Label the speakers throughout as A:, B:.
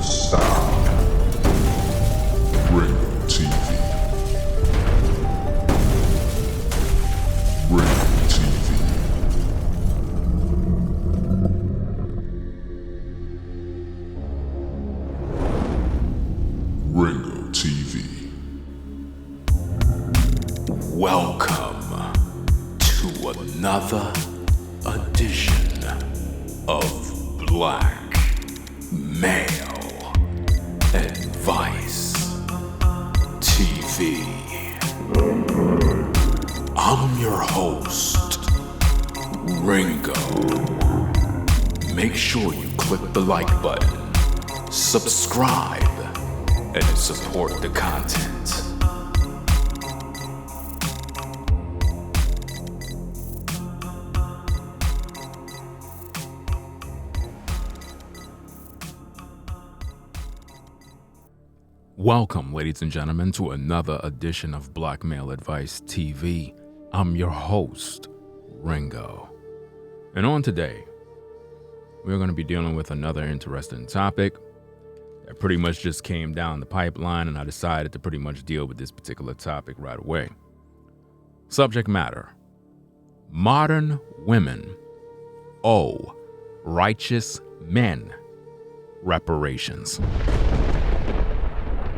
A: sound. Ringo TV. Ringo TV. Ringo TV.
B: Welcome to another edition of Black Male Advice TV. I'm your host, Ringo. Make sure you click the like button, subscribe, and support the content. Welcome, ladies and gentlemen, to another edition of Black Male Advice TV. I'm your host, Ringo. And on today, we're going to be dealing with another interesting topic that pretty much just came down the pipeline, and I decided to pretty much deal with this particular topic right away. Subject matter: modern women owe righteous men reparations.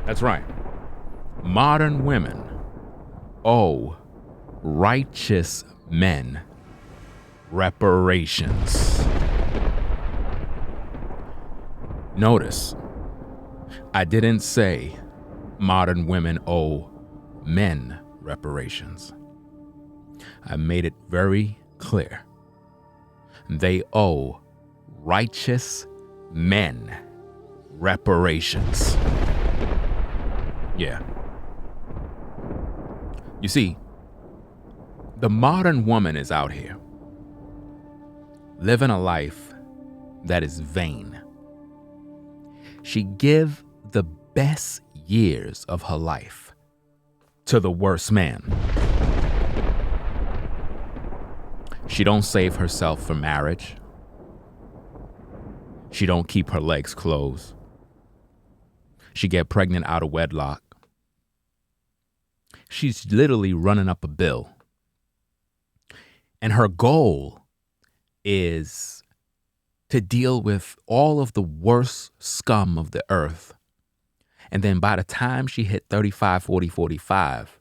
B: That's right. Modern women owe righteous men reparations. Notice, I didn't say modern women owe men reparations. I made it very clear. They owe righteous men reparations. Yeah. You see, the modern woman is out here living a life that is vain. She give the best years of her life to the worst man. She don't save herself for marriage. She don't keep her legs closed. She get pregnant out of wedlock. She's literally running up a bill. And her goal is to deal with all of the worst scum of the earth. And then by the time she hit 35, 40, 45,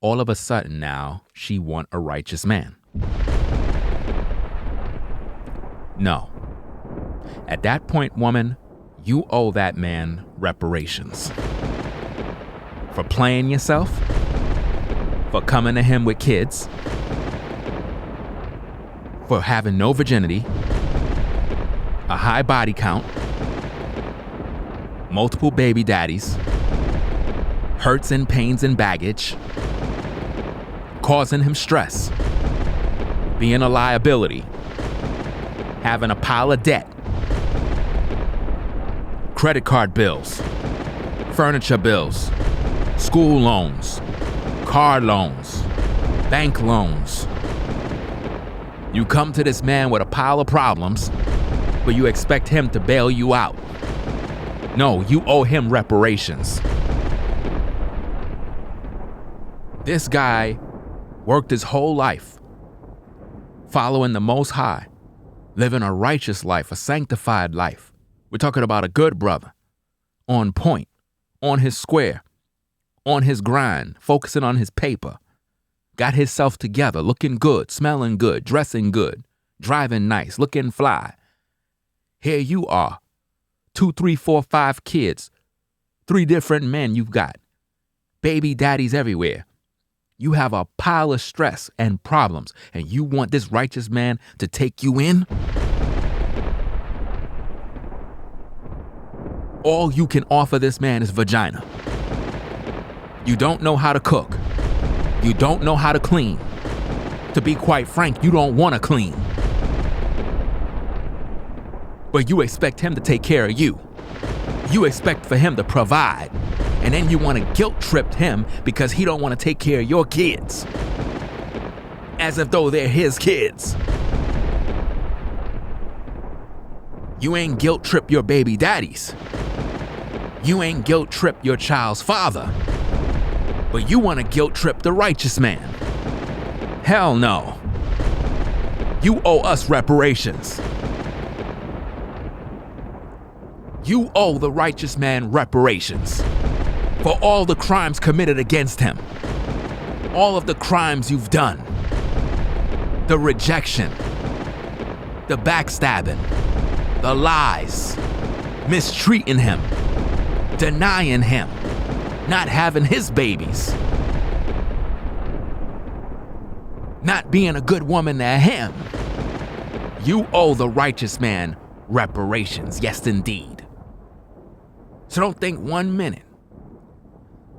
B: all of a sudden now she want a righteous man. No. At that point, woman, you owe that man reparations. For playing yourself, for coming to him with kids, for having no virginity, a high body count, multiple baby daddies, hurts and pains and baggage, causing him stress, being a liability, having a pile of debt, credit card bills, furniture bills, school loans, car loans, bank loans. You come to this man with a pile of problems, but you expect him to bail you out. No, you owe him reparations. This guy worked his whole life following the Most High, living a righteous life, a sanctified life. We're talking about a good brother, on point, on his square, on his grind, focusing on his paper, got himself together, looking good, smelling good, dressing good, driving nice, looking fly. Here you are, 2, 3, 4, 5 kids, 3 different men you've got, baby daddies everywhere. You have a pile of stress and problems, and you want this righteous man to take you in? All you can offer this man is vagina. You don't know how to cook. You don't know how to clean. To be quite frank, you don't want to clean. But you expect him to take care of you. You expect for him to provide. And then you want to guilt trip him because he don't want to take care of your kids. As if though they're his kids. You ain't guilt trip your baby daddies. You ain't guilt trip your child's father. But you want to guilt trip the righteous man. Hell no. You owe us reparations. You owe the righteous man reparations for all the crimes committed against him. All of the crimes you've done. The rejection, the backstabbing, the lies, mistreating him, denying him, not having his babies, not being a good woman to him. You owe the righteous man reparations, yes indeed. So don't think 1 minute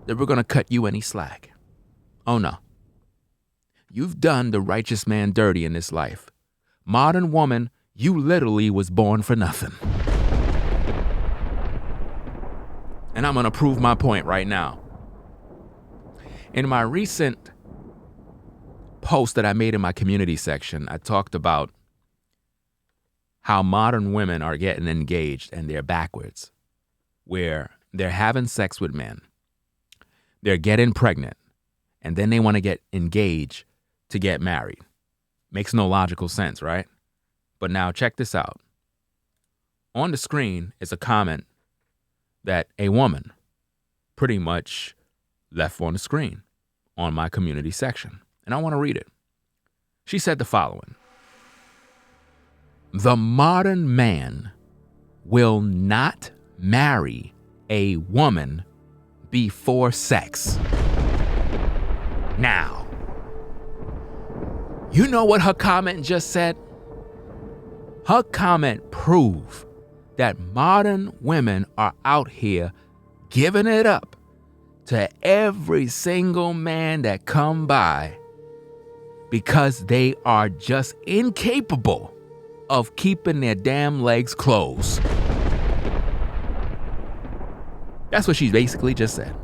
B: that we're gonna cut you any slack. Oh no. You've done the righteous man dirty in this life. Modern woman, you literally was born for nothing. And I'm gonna prove my point right now. In my recent post that I made in my community section, I talked about how modern women are getting engaged and they're backwards, where they're having sex with men, they're getting pregnant, and then they want to get engaged to get married. Makes no logical sense, right? But now check this out. On the screen is a comment that a woman pretty much left on the screen on my community section. And I want to read it. She said the following: "The modern man will not marry a woman before sex." Now, you know what her comment just said? Her comment proved that modern women are out here giving it up to every single man that come by because they are just incapable of keeping their damn legs closed. That's what she basically just said.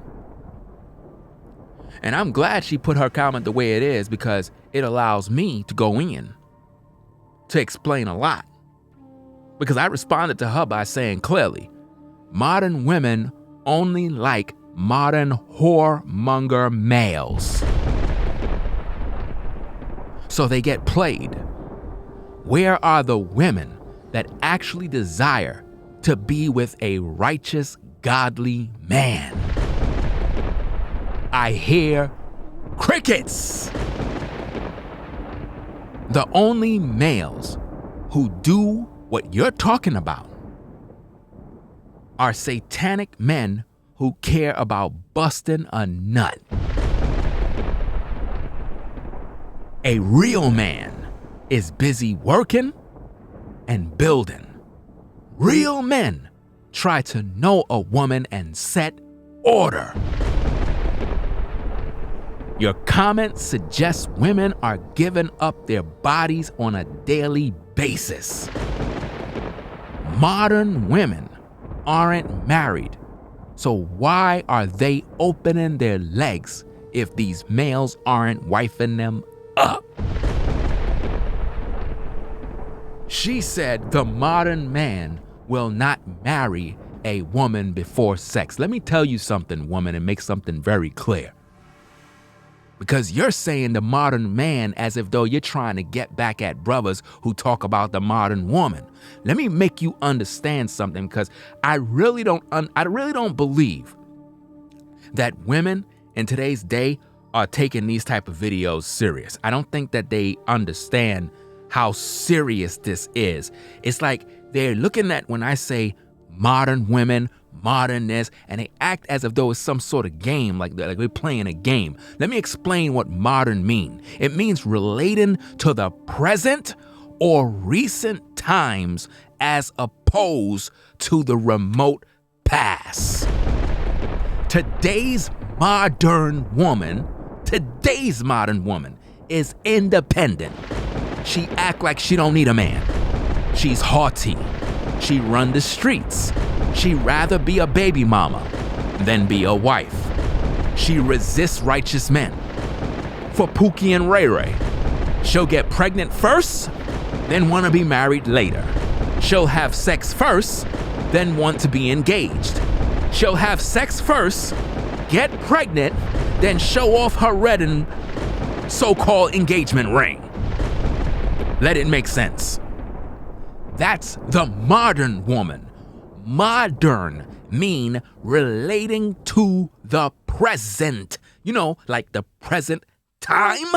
B: And I'm glad she put her comment the way it is, because it allows me to go in to explain a lot. Because I responded to her by saying clearly, modern women only like modern whoremonger males. So they get played. Where are the women that actually desire to be with a righteous, godly man? I hear crickets. The only males who do what you're talking about are satanic men who care about busting a nut. A real man is busy working and building. Real men try to know a woman and set order. Your comments suggest women are giving up their bodies on a daily basis. Modern women aren't married, so why are they opening their legs if these males aren't wifing them up? She said the modern man will not marry a woman before sex. Let me tell you something, woman, and make something very clear. Because you're saying the modern man as if though you're trying to get back at brothers who talk about the modern woman. Let me make you understand something, because I really don't believe that women in today's day are taking these type of videos serious. I don't think that they understand how serious this is. It's like they're looking at, when I say modern women, modern this, and they act as if though it's some sort of game, like we're playing a game. Let me explain what modern mean. It means relating to the present or recent times as opposed to the remote past. Today's modern woman is independent. She act like she don't need a man. She's haughty. She run the streets. She rather be a baby mama than be a wife. She resists righteous men. For Pookie and Ray Ray, she'll get pregnant first, then want to be married later. She'll have sex first, then want to be engaged. She'll have sex first, get pregnant, then show off her red and so-called engagement ring. Let it make sense. That's the modern woman. Modern mean relating to the present. You know, like the present time?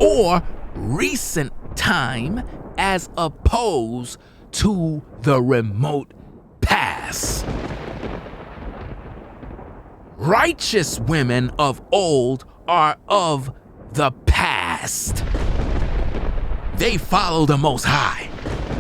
B: Or recent time as opposed to the remote past. Righteous women of old are of the past. They follow the Most High.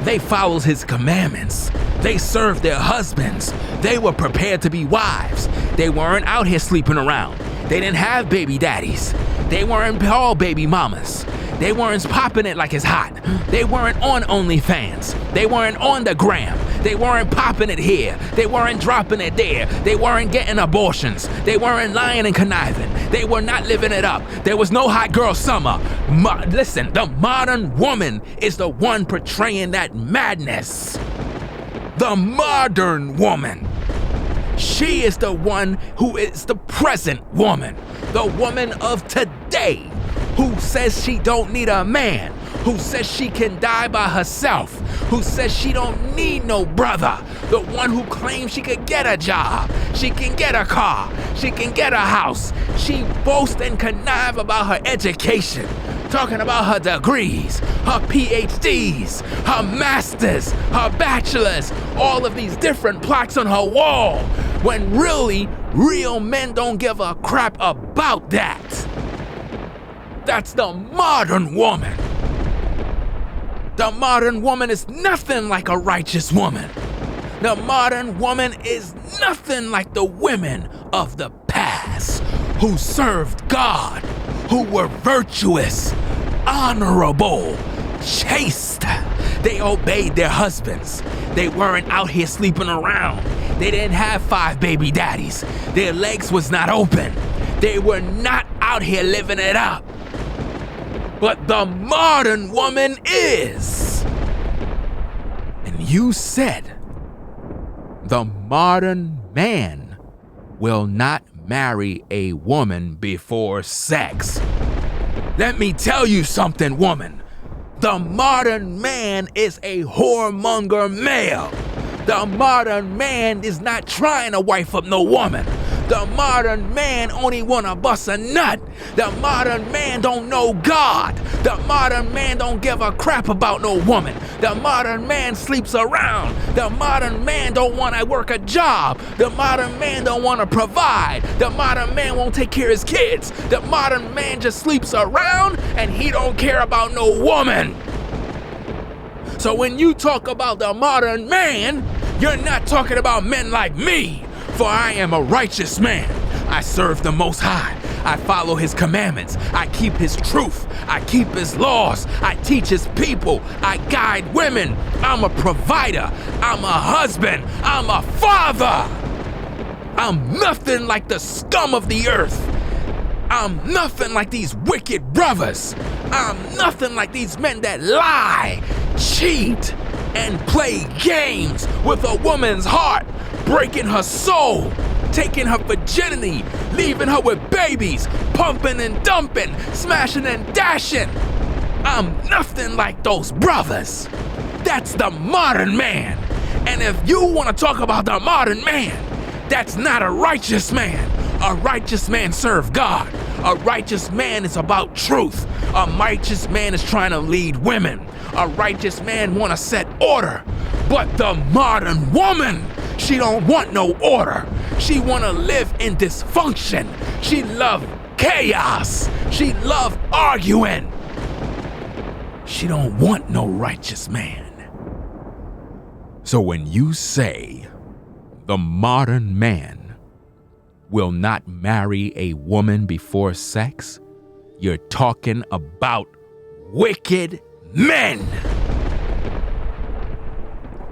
B: They followed His commandments. They served their husbands. They were prepared to be wives. They weren't out here sleeping around. They didn't have baby daddies. They weren't all baby mamas. They weren't popping it like it's hot. They weren't on OnlyFans. They weren't on the gram. They weren't popping it here. They weren't dropping it there. They weren't getting abortions. They weren't lying and conniving. They were not living it up. There was no hot girl summer. Listen, the modern woman is the one portraying that madness. The modern woman. She is the one who is the present woman. The woman of today who says she don't need a man, who says she can die by herself, who says she don't need no brother, the one who claims she could get a job, she can get a car, she can get a house. She boasts and connive about her education, talking about her degrees, her PhDs, her masters, her bachelors, all of these different plaques on her wall, when really, real men don't give a crap about that. That's the modern woman. The modern woman is nothing like a righteous woman. The modern woman is nothing like the women of the past who served God, who were virtuous, honorable, chaste. They obeyed their husbands. They weren't out here sleeping around. They didn't have 5 baby daddies. Their legs was not open. They were not out here living it up. But the modern woman is. And you said the modern man will not marry a woman before sex. Let me tell you something, woman. The modern man is a whoremonger male. The modern man is not trying to wife up no woman. The modern man only wanna bust a nut. The modern man don't know God. The modern man don't give a crap about no woman. The modern man sleeps around. The modern man don't wanna work a job. The modern man don't wanna provide. The modern man won't take care of his kids. The modern man just sleeps around and he don't care about no woman. So when you talk about the modern man, you're not talking about men like me. For I am a righteous man. I serve the Most High. I follow His commandments. I keep His truth. I keep His laws. I teach His people. I guide women. I'm a provider. I'm a husband. I'm a father. I'm nothing like the scum of the earth. I'm nothing like these wicked brothers. I'm nothing like these men that lie, cheat, and play games with a woman's heart, breaking her soul, taking her virginity, leaving her with babies, pumping and dumping, smashing and dashing. I'm nothing like those brothers. That's the modern man. And if you want to talk about the modern man, that's not a righteous man. A righteous man serves God. A righteous man is about truth. A righteous man is trying to lead women. A righteous man want to set order. But the modern woman, she don't want no order. She want to live in dysfunction. She love chaos. She love arguing. She don't want no righteous man. So when you say the modern man will not marry a woman before sex, you're talking about wicked men.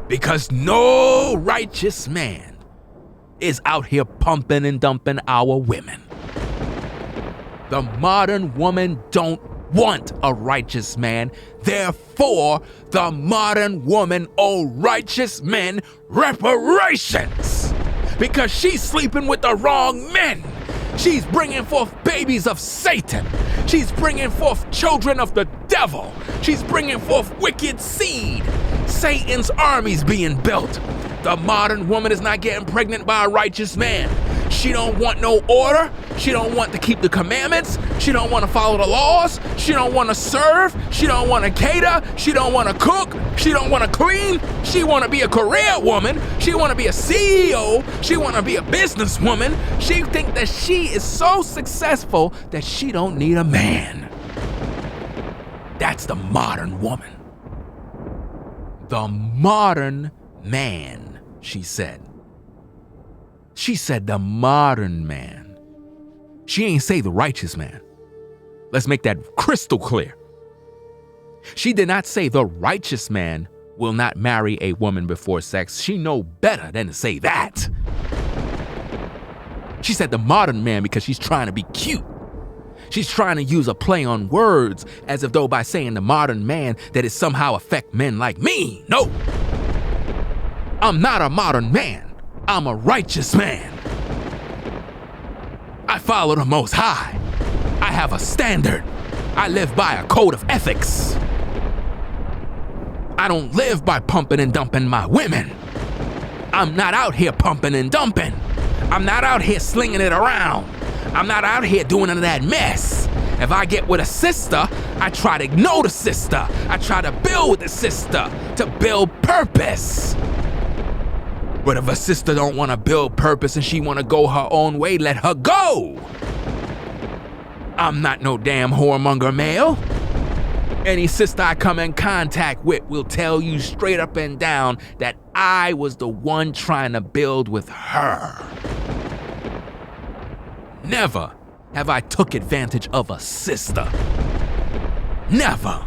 B: Because no righteous man is out here pumping and dumping our women. The modern woman don't want a righteous man. Therefore, the modern woman owe righteous men reparations. Because she's sleeping with the wrong men. She's bringing forth babies of Satan. She's bringing forth children of the devil. She's bringing forth wicked seed. Satan's army's being built. The modern woman is not getting pregnant by a righteous man. She don't want no order. She don't want to keep the commandments. She don't want to follow the laws. She don't want to serve. She don't want to cater. She don't want to cook. She don't want to clean. She want to be a career woman. She want to be a CEO. She want to be a businesswoman. She think that she is so successful that she don't need a man. That's the modern woman. The modern man, she said. She said the modern man. She ain't say the righteous man. Let's make that crystal clear. She did not say the righteous man will not marry a woman before sex. She know better than to say that. She said the modern man because she's trying to be cute. She's trying to use a play on words as if though by saying the modern man that it somehow affect men like me. No. I'm not a modern man. I'm a righteous man. I follow the Most High. I have a standard. I live by a code of ethics. I don't live by pumping and dumping my women. I'm not out here pumping and dumping. I'm not out here slinging it around. I'm not out here doing none of that mess. If I get with a sister, I try to know the sister. I try to build with the sister to build purpose. But if a sister don't want to build purpose and she want to go her own way, let her go. I'm not no damn whoremonger male. Any sister I come in contact with will tell you straight up and down that I was the one trying to build with her. Never have I took advantage of a sister. Never.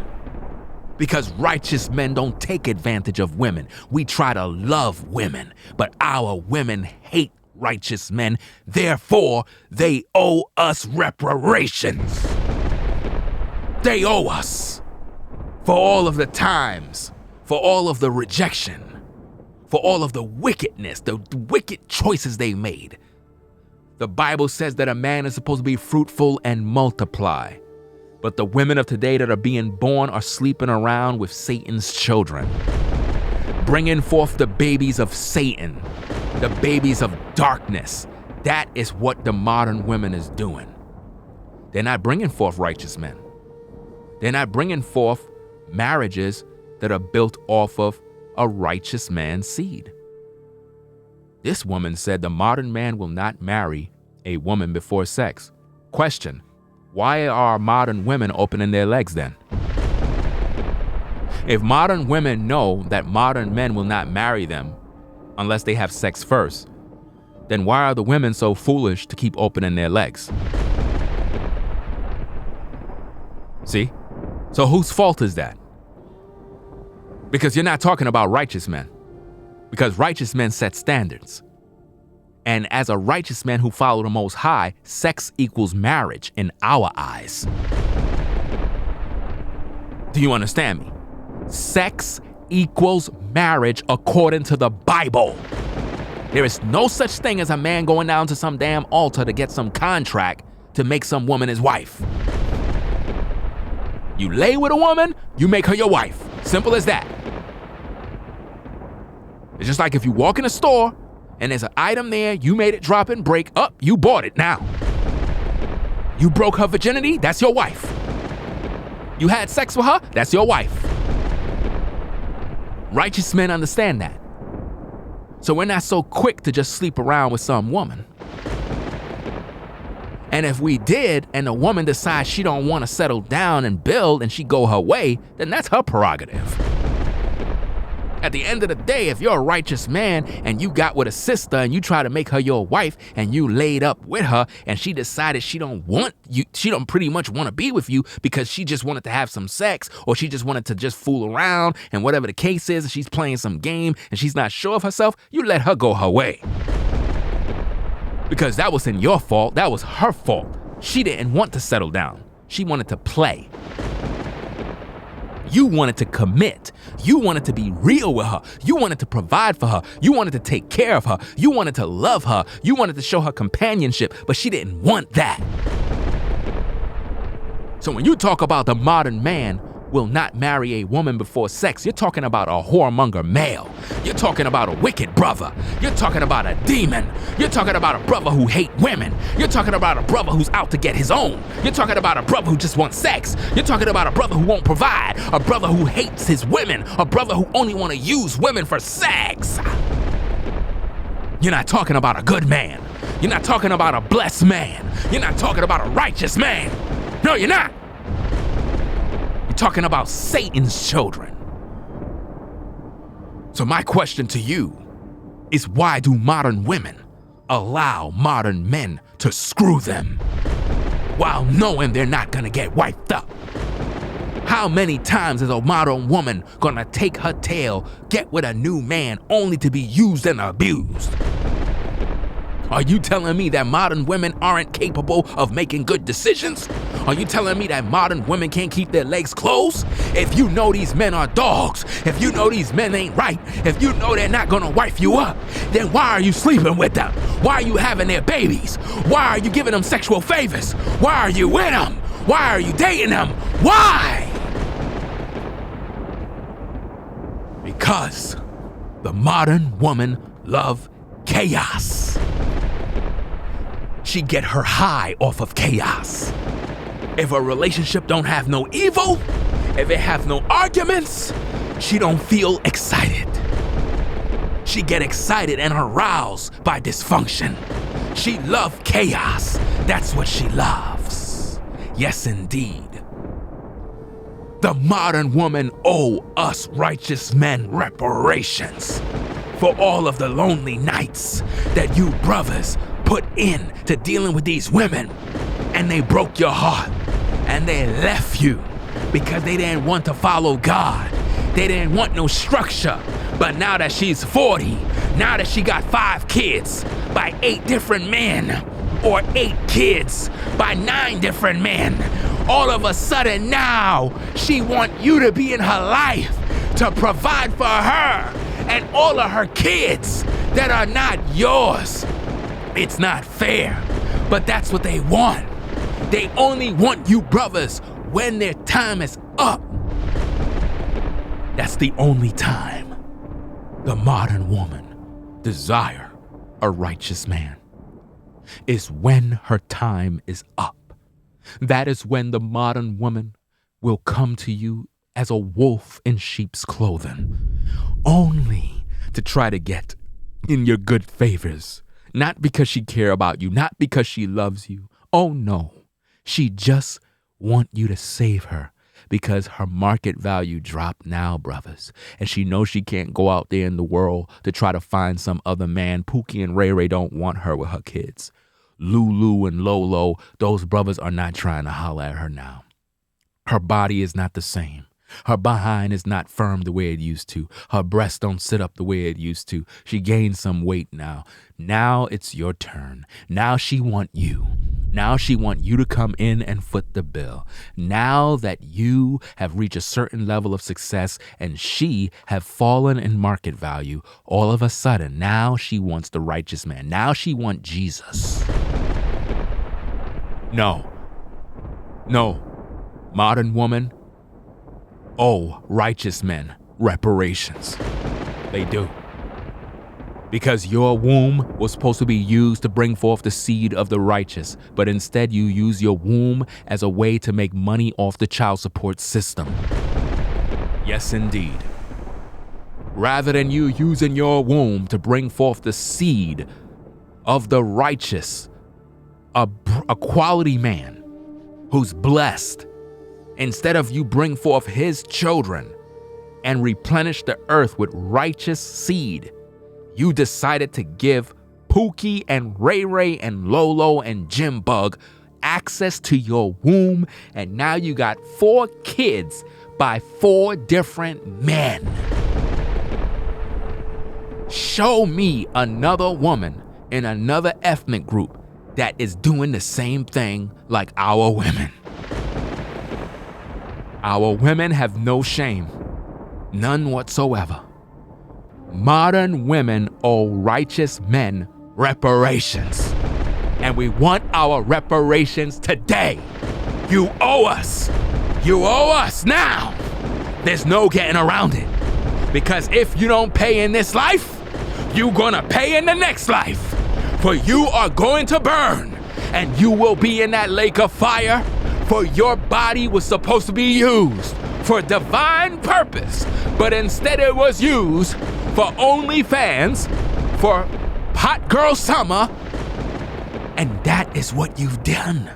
B: Because righteous men don't take advantage of women. We try to love women, but our women hate righteous men. Therefore, they owe us reparations. They owe us for all of the times, for all of the rejection, for all of the wickedness, the wicked choices they made. The Bible says that a man is supposed to be fruitful and multiply. But the women of today that are being born are sleeping around with Satan's children, bringing forth the babies of Satan, the babies of darkness. That is what the modern women is doing. They're not bringing forth righteous men. They're not bringing forth marriages that are built off of a righteous man's seed. This woman said the modern man will not marry a woman before sex. Question. Why are modern women opening their legs then? If modern women know that modern men will not marry them unless they have sex first, then why are the women so foolish to keep opening their legs? See? So whose fault is that? Because you're not talking about righteous men. Because righteous men set standards. And as a righteous man who follow the Most High, sex equals marriage in our eyes. Do you understand me? Sex equals marriage according to the Bible. There is no such thing as a man going down to some damn altar to get some contract to make some woman his wife. You lay with a woman, you make her your wife. Simple as that. It's just like if you walk in a store and there's an item there, you made it drop and break, up, you bought it now. You broke her virginity, that's your wife. You had sex with her, that's your wife. Righteous men understand that. So we're not so quick to just sleep around with some woman. And if we did, and the woman decides she don't want to settle down and build and she go her way, then that's her prerogative. At the end of the day, if you're a righteous man and you got with a sister and you try to make her your wife and you laid up with her and she decided she don't want you, she don't pretty much want to be with you because she just wanted to have some sex or she just wanted to just fool around and whatever the case is, and she's playing some game and she's not sure of herself, you let her go her way. Because that wasn't your fault, that was her fault. She didn't want to settle down. She wanted to play. You wanted to commit. You wanted to be real with her. You wanted to provide for her. You wanted to take care of her. You wanted to love her. You wanted to show her companionship, but she didn't want that. So when you talk about the modern man will not marry a woman before sex, you're talking about a whoremonger male. You're talking about a wicked brother. You're talking about a demon. You're talking about a brother who hates women. You're talking about a brother who's out to get his own. You're talking about a brother who just wants sex. You're talking about a brother who won't provide. A brother who hates his women. A brother who only want to use women for sex. You're not talking about a good man. You're not talking about a blessed man. You're not talking about a righteous man. No, you're not. You're talking about Satan's children. So my question to you is, why do modern women allow modern men to screw them while knowing they're not gonna get wiped up? How many times is a modern woman gonna take her tail, get with a new man only to be used and abused? Are you telling me that modern women aren't capable of making good decisions? Are you telling me that modern women can't keep their legs closed? If you know these men are dogs, if you know these men ain't right, if you know they're not gonna wife you up, then why are you sleeping with them? Why are you having their babies? Why are you giving them sexual favors? Why are you with them? Why are you dating them? Why? Because the modern woman loves chaos. She get her high off of chaos. If a relationship don't have no evil, if it have no arguments, she don't feel excited. She get excited and aroused by dysfunction. She love chaos. That's what she loves. Yes, indeed. The modern woman owe us righteous men reparations for all of the lonely nights that you brothers put in to dealing with these women, and they broke your heart and they left you because they didn't want to follow God. They didn't want no structure. But now that she's 40, now that she got 5 kids by 8 different men, or 8 kids by 9 different men, all of a sudden now she want you to be in her life to provide for her and all of her kids that are not yours. It's not fair, but that's what they want. They only want you brothers when their time is up. That's the only time the modern woman desire a righteous man, is when her time is up. That is when the modern woman will come to you as a wolf in sheep's clothing, only to try to get in your good favors. Not because she care about you, not because she loves you. Oh no, she just want you to save her because her market value dropped now, brothers. And she knows she can't go out there in the world to try to find some other man. Pookie and Ray Ray don't want her with her kids. Lulu and Lolo, those brothers are not trying to holler at her now. Her body is not the same. Her behind is not firm the way it used to. Her breasts don't sit up the way it used to. She gained some weight now. Now it's your turn. Now she want you. Now she want you to come in and foot the bill. Now that you have reached a certain level of success and she have fallen in market value, all of a sudden, now she wants the righteous man. Now she want Jesus. No. Modern woman, righteous men reparations. They do. Because your womb was supposed to be used to bring forth the seed of the righteous, but instead you use your womb as a way to make money off the child support system. Yes, indeed. Rather than you using your womb to bring forth the seed of the righteous, a quality man who's blessed, instead of you bring forth his children and replenish the earth with righteous seed, you decided to give Pookie and Ray Ray and Lolo and Jim Bug access to your womb, and now you got 4 kids by 4 different men. Show me another woman in another ethnic group that is doing the same thing like our women. Our women have no shame, none whatsoever. Modern women owe righteous men reparations, and we want our reparations today. You owe us. You owe us now. There's no getting around it, because if you don't pay in this life, you're gonna pay in the next life, for you are going to burn, and you will be in that lake of fire, for your body was supposed to be used for divine purpose, but instead it was used for OnlyFans, for Hot Girl Summer, and that is what you've done.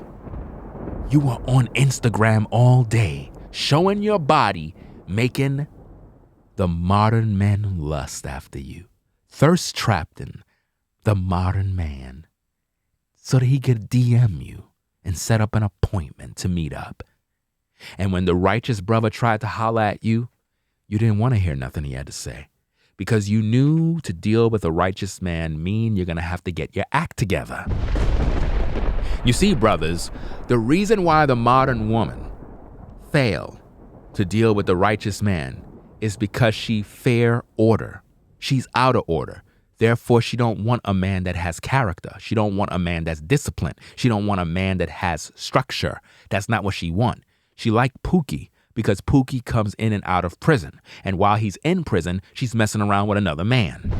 B: You were on Instagram all day, showing your body, making the modern men lust after you, thirst trapped in the modern man, so that he could DM you and set up an appointment to meet up. And when the righteous brother tried to holler at you, you didn't want to hear nothing he had to say, because you knew to deal with a righteous man mean you're going to have to get your act together. You see, brothers, the reason why the modern woman failed to deal with the righteous man is because she fair order. She's out of order. Therefore, she don't want a man that has character. She don't want a man that's disciplined. She don't want a man that has structure. That's not what she want. She liked Pookie because Pookie comes in and out of prison. And while he's in prison, she's messing around with another man.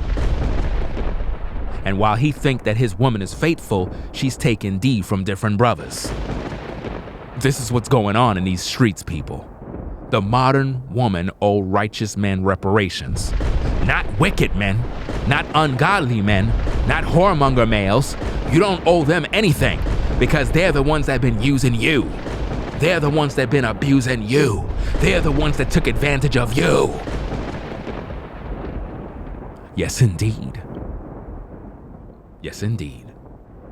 B: And while he think that his woman is faithful, she's taking D from different brothers. This is what's going on in these streets, people. The modern woman owe righteous men reparations. Not wicked men, not ungodly men, not whoremonger males. You don't owe them anything, because they're the ones that have been using you. They're the ones that have been abusing you. They're the ones that took advantage of you. Yes, indeed. Yes, indeed.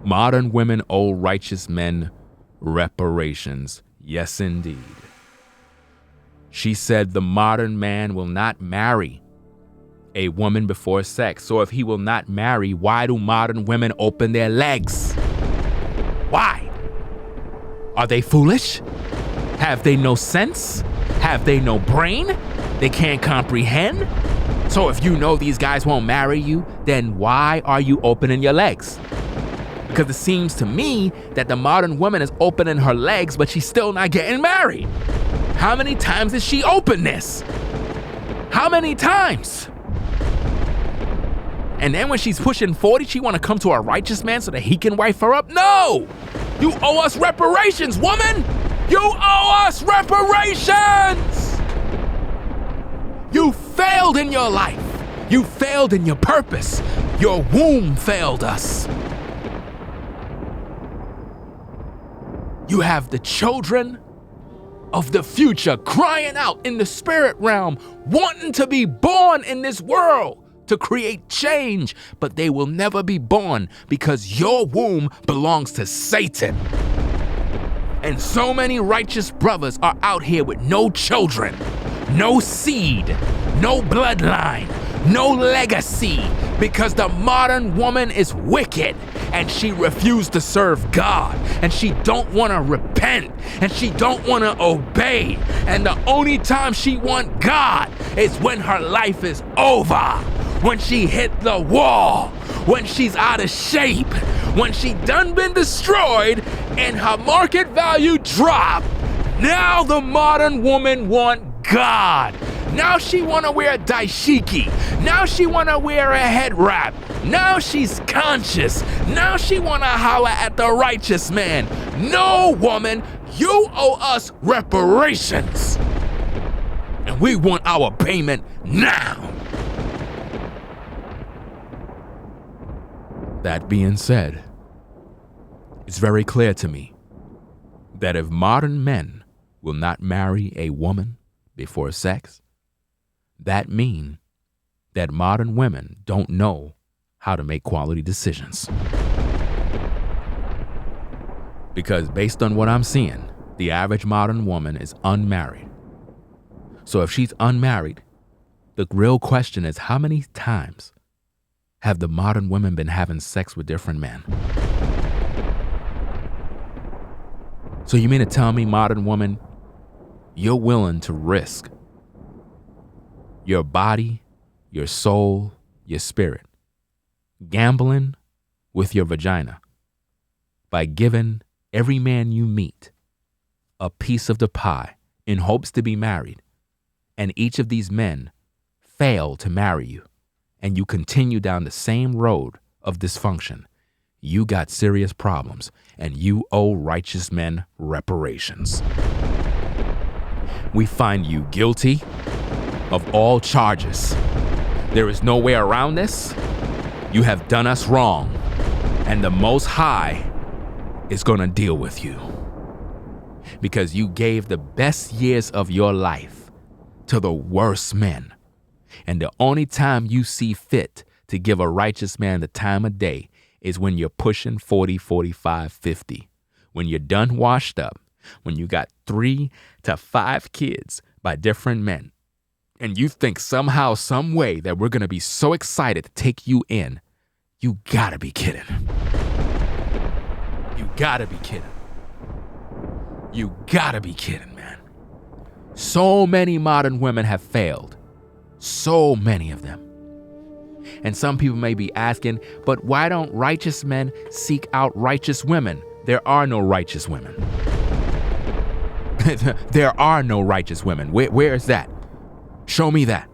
B: Modern women owe righteous men reparations. Yes, indeed. She said the modern man will not marry a woman before sex. So if he will not marry, why do modern women open their legs? Why? Are they foolish? Have they no sense? Have they no brain? They can't comprehend? So if you know these guys won't marry you, then why are you opening your legs? Because it seems to me that the modern woman is opening her legs, but she's still not getting married. How many times did she open this? How many times? And then when she's pushing 40, she want to come to a righteous man so that he can wife her up? No! You owe us reparations, woman! You owe us reparations! You failed in your life. You failed in your purpose. Your womb failed us. You have the children of the future crying out in the spirit realm, wanting to be born in this world to create change, but they will never be born because your womb belongs to Satan. And so many righteous brothers are out here with no children, no seed, no bloodline, no legacy, because the modern woman is wicked and she refused to serve God, and she don't want to repent, and she don't want to obey, and the only time she want God is when her life is over, when she hit the wall, when she's out of shape, when she done been destroyed and her market value dropped. Now the modern woman want God. Now she wanna wear a dashiki. Now she wanna wear a head wrap. Now she's conscious. Now she wanna holler at the righteous man. No, woman, you owe us reparations. And we want our payment now. That being said, it's very clear to me that if modern men will not marry a woman before sex, that means that modern women don't know how to make quality decisions. Because based on what I'm seeing, the average modern woman is unmarried. So if she's unmarried, the real question is, how many times have the modern women been having sex with different men? So you mean to tell me, modern woman, you're willing to risk your body, your soul, your spirit, gambling with your vagina by giving every man you meet a piece of the pie in hopes to be married, and each of these men fail to marry you, and you continue down the same road of dysfunction, you got serious problems, and you owe righteous men reparations. We find you guilty of all charges. There is no way around this. You have done us wrong, and the Most High is going to deal with you because you gave the best years of your life to the worst men. And the only time you see fit to give a righteous man the time of day is when you're pushing 40, 45, 50. When you're done washed up, when you got 3 to 5 kids by different men, and you think somehow, some way that we're going to be so excited to take you in, you gotta be kidding. You gotta be kidding. You gotta be kidding, man. So many modern women have failed. So many of them. And some people may be asking, but why don't righteous men seek out righteous women? There are no righteous women. There are no righteous women. Where is that? Show me that.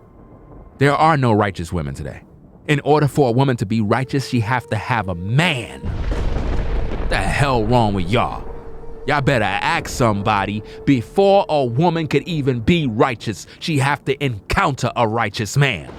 B: There are no righteous women today. In order for a woman to be righteous, she have to have a man. What the hell wrong with y'all? Y'all better ask somebody. Before a woman could even be righteous, she have to encounter a righteous man.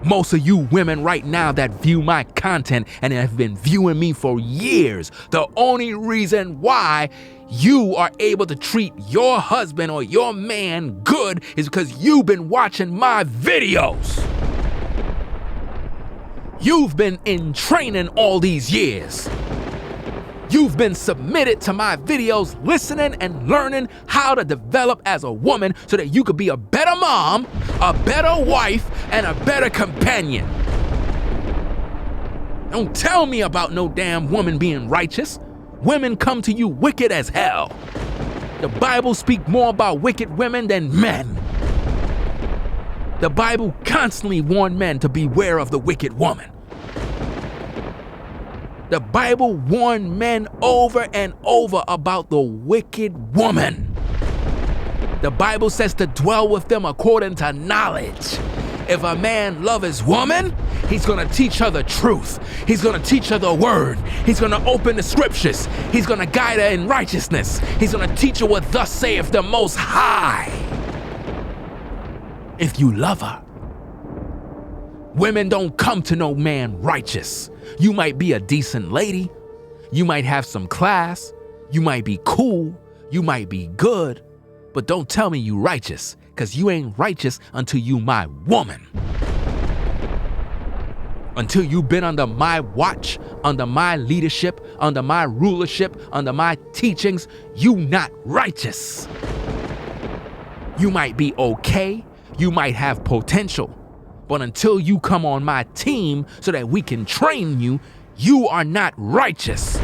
B: Most of you women right now that view my content and have been viewing me for years, the only reason why you are able to treat your husband or your man good is because you've been watching my videos. You've been in training all these years. You've been submitted to my videos, listening and learning how to develop as a woman so that you could be a better mom, a better wife, and a better companion. Don't tell me about no damn woman being righteous. Women come to you wicked as hell. The Bible speaks more about wicked women than men. The Bible constantly warned men to beware of the wicked woman. The Bible warned men over and over about the wicked woman. The Bible says to dwell with them according to knowledge. If a man loves his woman, he's going to teach her the truth. He's going to teach her the word. He's going to open the scriptures. He's going to guide her in righteousness. He's going to teach her what thus saith the Most High. If you love her. Women don't come to no man righteous. You might be a decent lady. You might have some class. You might be cool. You might be good. But don't tell me you righteous, because you ain't righteous until you my woman. Until you've been under my watch, under my leadership, under my rulership, under my teachings, you not righteous. You might be okay. You might have potential. But until you come on my team so that we can train you, you are not righteous.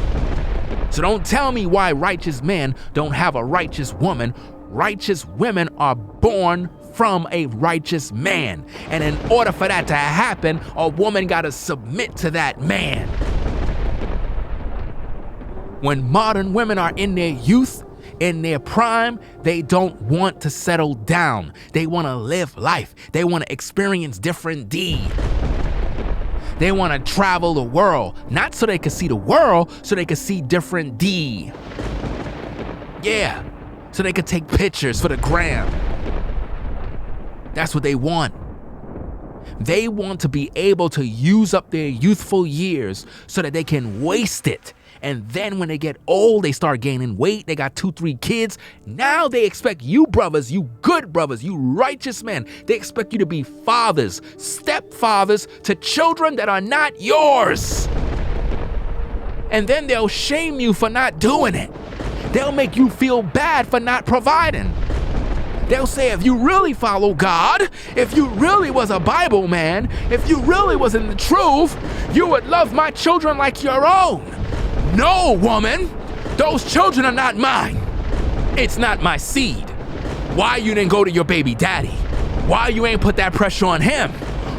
B: So don't tell me why righteous men don't have a righteous woman. Righteous women are born from a righteous man. And in order for that to happen, a woman got to submit to that man. When modern women are in their youth, in their prime, they don't want to settle down. They want to live life. They want to experience different deeds. They want to travel the world, not so they can see the world, so they can see different D. Yeah, so they can take pictures for the gram. That's what they want. They want to be able to use up their youthful years so that they can waste it. And then when they get old, they start gaining weight. They got 2-3 kids. Now they expect you brothers, you good brothers, you righteous men. They expect you to be fathers, stepfathers to children that are not yours. And then they'll shame you for not doing it. They'll make you feel bad for not providing. They'll say, if you really follow God, if you really was a Bible man, if you really was in the truth, you would love my children like your own. No, woman, those children are not mine. It's not my seed. Why you didn't go to your baby daddy? Why you ain't put that pressure on him?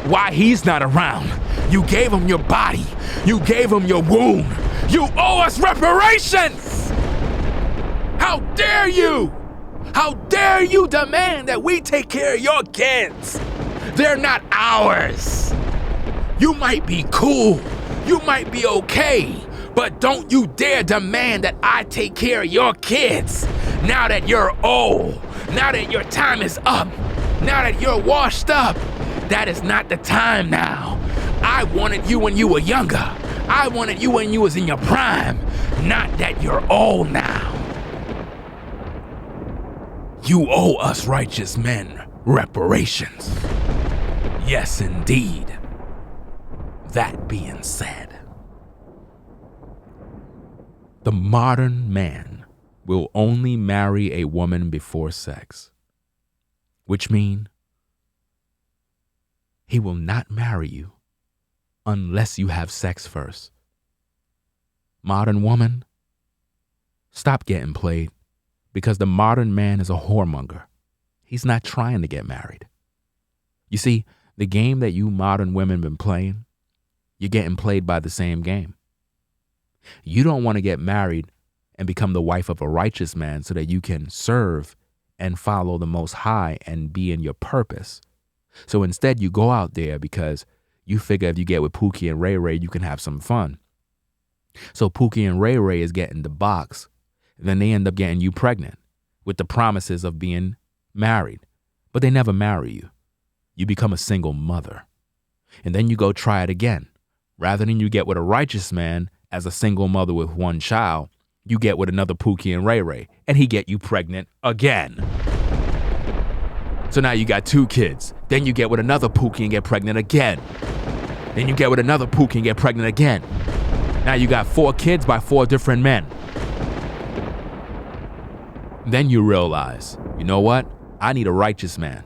B: Why he's not around? You gave him your body. You gave him your womb. You owe us reparations! How dare you? How dare you demand that we take care of your kids? They're not ours. You might be cool. You might be okay. But don't you dare demand that I take care of your kids. Now that you're old, now that your time is up, now that you're washed up, that is not the time now. I wanted you when you were younger. I wanted you when you was in your prime, not that you're old now. You owe us righteous men reparations. Yes, indeed. That being said, the modern man will only marry a woman before sex, which means he will not marry you unless you have sex first. Modern woman, stop getting played, because the modern man is a whoremonger. He's not trying to get married. You see, the game that you modern women been playing, you're getting played by the same game. You don't want to get married and become the wife of a righteous man so that you can serve and follow the Most High and be in your purpose. So instead, you go out there because you figure if you get with Pookie and Ray Ray, you can have some fun. So Pookie and Ray Ray is getting the box. Then they end up getting you pregnant with the promises of being married. But they never marry you. You become a single mother. And then you go try it again. Rather than you get with a righteous man as a single mother with one child, you get with another Pookie and Ray Ray, and he get you pregnant again. So now you got 2 kids. Then you get with another Pookie and get pregnant again. Then you get with another Pookie and get pregnant again. Now you got 4 kids by 4 different men. Then you realize, you know what? I need a righteous man.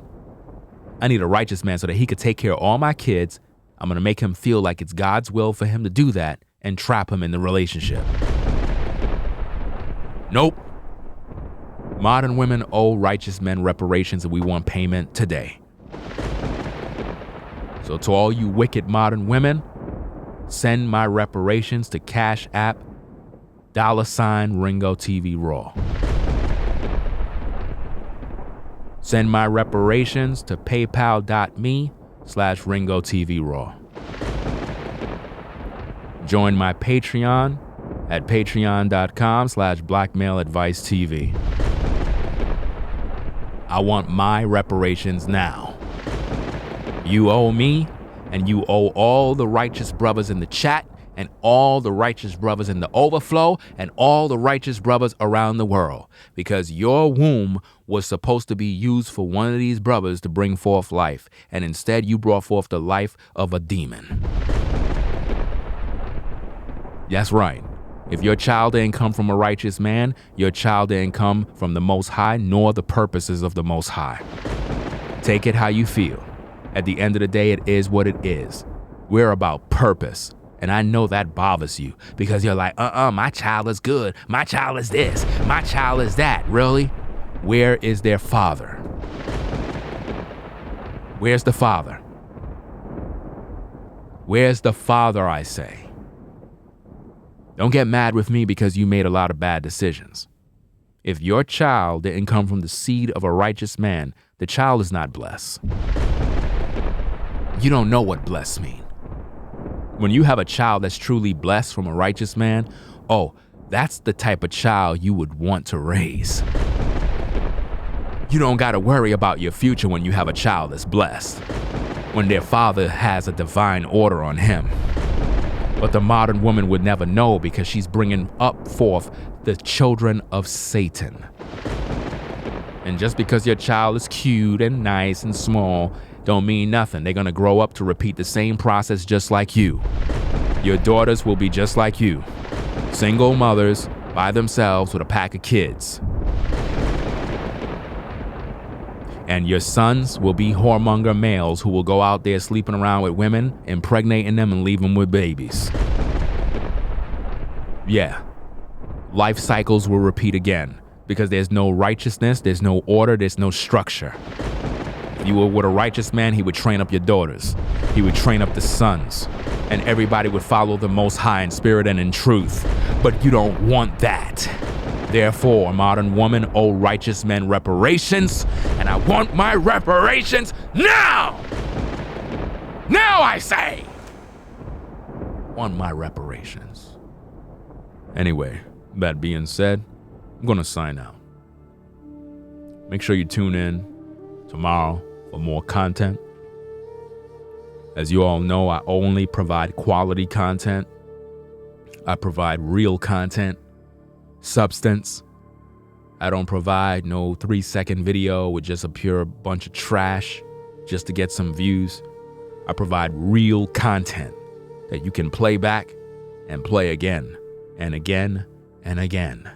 B: I need a righteous man so that he could take care of all my kids. I'm going to make him feel like it's God's will for him to do that and trap him in the relationship. Nope. Modern women owe righteous men reparations and we want payment today. So to all you wicked modern women, send my reparations to Cash App, $ Ringo TV Raw. Send my reparations to paypal.me/Ringo TV Raw. Join my Patreon at patreon.com/blackmailadvicetv. I want my reparations now. You owe me, and you owe all the righteous brothers in the chat, and all the righteous brothers in the overflow, and all the righteous brothers around the world, because your womb was supposed to be used for one of these brothers to bring forth life, and instead you brought forth the life of a demon. That's right. If your child didn't come from a righteous man, your child didn't come from the Most High, nor the purposes of the Most High. Take it how you feel. At the end of the day, it is what it is. We're about purpose. And I know that bothers you because you're like, my child is good. My child is this. My child is that. Really? Where is their father? Where's the father? Where's the father, I say? Don't get mad with me because you made a lot of bad decisions. If your child didn't come from the seed of a righteous man, the child is not blessed. You don't know what blessed means. When you have a child that's truly blessed from a righteous man, oh, that's the type of child you would want to raise. You don't got to worry about your future when you have a child that's blessed, when their father has a divine order on him. But the modern woman would never know because she's bringing up forth the children of Satan. And just because your child is cute and nice and small, don't mean nothing. They're going to grow up to repeat the same process just like you. Your daughters will be just like you. Single mothers by themselves with a pack of kids. And your sons will be whoremonger males who will go out there sleeping around with women, impregnating them and leave them with babies. Yeah. Life cycles will repeat again because there's no righteousness, there's no order, there's no structure. If you were with a righteous man, he would train up your daughters. He would train up the sons. And everybody would follow the Most High in spirit and in truth. But you don't want that. Therefore, modern woman, owe righteous men reparations. And I want my reparations now! Now, I say! Want my reparations. Anyway, that being said, I'm gonna sign out. Make sure you tune in tomorrow for more content. As you all know, I only provide quality content. I provide real content, substance. I don't provide no 3-second video with just a pure bunch of trash just to get some views. I provide real content that you can play back and play again and again and again.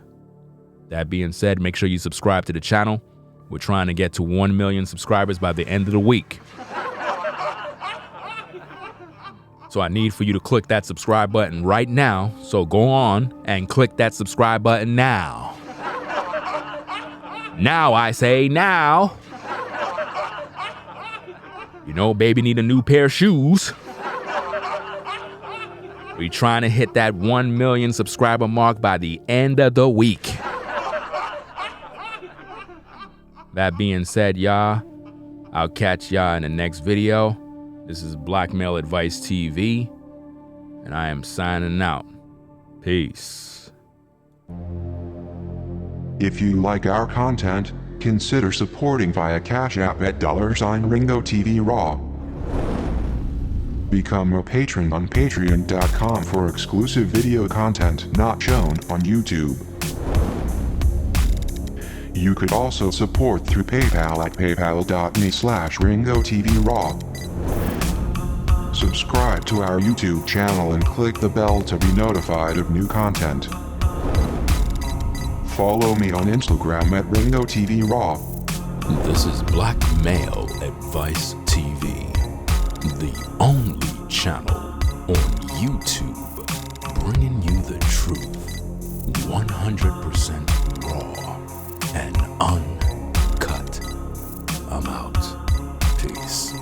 B: That being said, make sure you subscribe to the channel. We're trying to get to 1 million subscribers by the end of the week. So I need for you to click that subscribe button right now. So go on and click that subscribe button now. Now, I say now. You know, baby need a new pair of shoes. We trying to hit that 1 million subscriber mark by the end of the week. That being said, y'all, I'll catch y'all in the next video. This is Blackmail Advice TV, and I am signing out. Peace.
A: If you like our content, consider supporting via Cash App at $Ringo TV Raw. Become a patron on patreon.com for exclusive video content not shown on YouTube. You could also support through PayPal at paypal.me/RingoTVRaw. Subscribe to our YouTube channel and click the bell to be notified of new content. Follow me on Instagram at RingoTVRaw.
B: This is Blackmail Advice TV, the only channel on YouTube bringing you the truth 100% raw and uncut. I'm out. Peace.